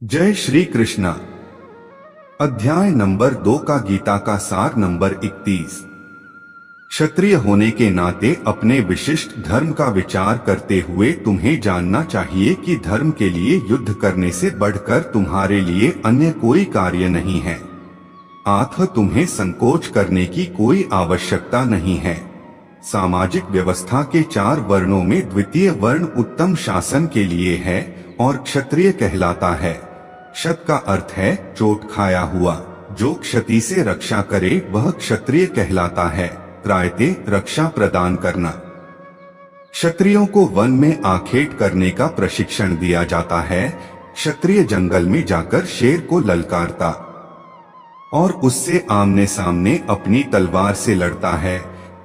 जय श्री कृष्णा। अध्याय नंबर 2 का गीता का सार नंबर 31। क्षत्रिय होने के नाते अपने विशिष्ट धर्म का विचार करते हुए तुम्हें जानना चाहिए कि धर्म के लिए युद्ध करने से बढ़कर तुम्हारे लिए अन्य कोई कार्य नहीं है। अतः तुम्हें संकोच करने की कोई आवश्यकता नहीं है। सामाजिक व्यवस्था के 4 वर्णों में द्वितीय वर्ण उत्तम शासन के लिए है और क्षत्रिय कहलाता है। क्षत का अर्थ है चोट खाया हुआ। जो क्षति से रक्षा करे वह क्षत्रिय कहलाता है। त्रायते रक्षा प्रदान करना। क्षत्रियों को वन में आखेट करने का प्रशिक्षण दिया जाता है। क्षत्रिय जंगल में जाकर शेर को ललकारता और उससे आमने सामने अपनी तलवार से लड़ता है।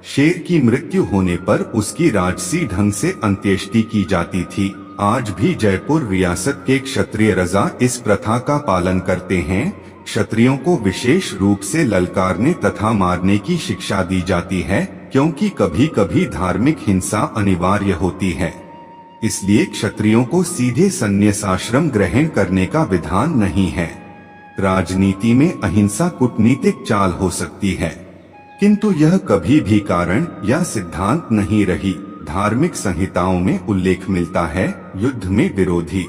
शेर की मृत्यु होने पर उसकी राजसी ढंग से अंत्येष्टि की जाती थी। आज भी जयपुर रियासत के क्षत्रिय रजा इस प्रथा का पालन करते हैं। क्षत्रियों को विशेष रूप से ललकारने तथा मारने की शिक्षा दी जाती है, क्योंकि कभी कभी धार्मिक हिंसा अनिवार्य होती है। इसलिए क्षत्रियों को सीधे संन्यासाश्रम ग्रहण करने का विधान नहीं है। राजनीति में अहिंसा कूटनीतिक चाल हो सकती है, किंतु यह कभी भी कारण या सिद्धांत नहीं रही। धार्मिक संहिताओं में उल्लेख मिलता है, युद्ध में विरोधी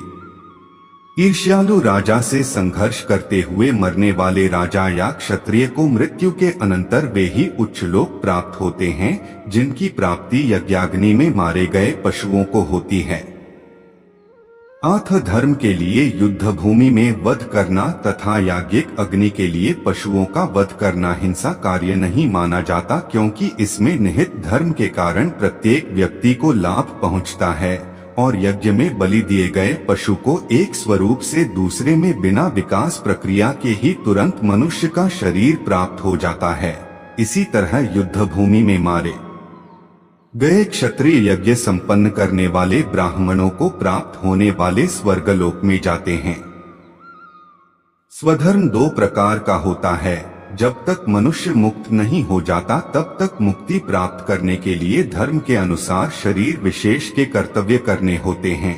ईर्ष्यालु राजा से संघर्ष करते हुए मरने वाले राजा या क्षत्रिय को मृत्यु के अनंतर वे ही उच्च लोक प्राप्त होते हैं, जिनकी प्राप्ति यज्ञाग्नि में मारे गए पशुओं को होती है। अतः धर्म के लिए युद्ध भूमि में वध करना तथा याज्ञिक अग्नि के लिए पशुओं का वध करना हिंसा कार्य नहीं माना जाता, क्योंकि इसमें निहित धर्म के कारण प्रत्येक व्यक्ति को लाभ पहुंचता है और यज्ञ में बलि दिए गए पशु को एक स्वरूप से दूसरे में बिना विकास प्रक्रिया के ही तुरंत मनुष्य का शरीर प्राप्त हो जाता है। इसी तरह युद्ध भूमि में मारे गए क्षत्रिय यज्ञ संपन्न करने वाले ब्राह्मणों को प्राप्त होने वाले स्वर्गलोक में जाते हैं। स्वधर्म 2 प्रकार का होता है। जब तक मनुष्य मुक्त नहीं हो जाता तब तक मुक्ति प्राप्त करने के लिए धर्म के अनुसार शरीर विशेष के कर्तव्य करने होते हैं।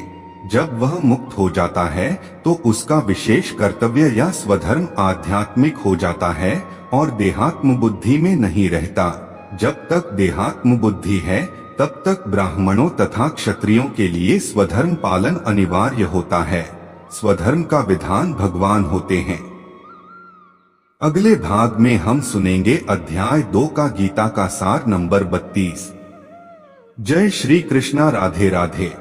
जब वह मुक्त हो जाता है तो उसका विशेष कर्तव्य या स्वधर्म आध्यात्मिक हो जाता है और देहात्म बुद्धि में नहीं रहता। जब तक देहात्म बुद्धि है तब तक ब्राह्मणों तथा क्षत्रियों के लिए स्वधर्म पालन अनिवार्य होता है। स्वधर्म का विधान भगवान होते हैं। अगले भाग में हम सुनेंगे अध्याय 2 का गीता का सार नंबर 32। जय श्री कृष्णा। राधे राधे।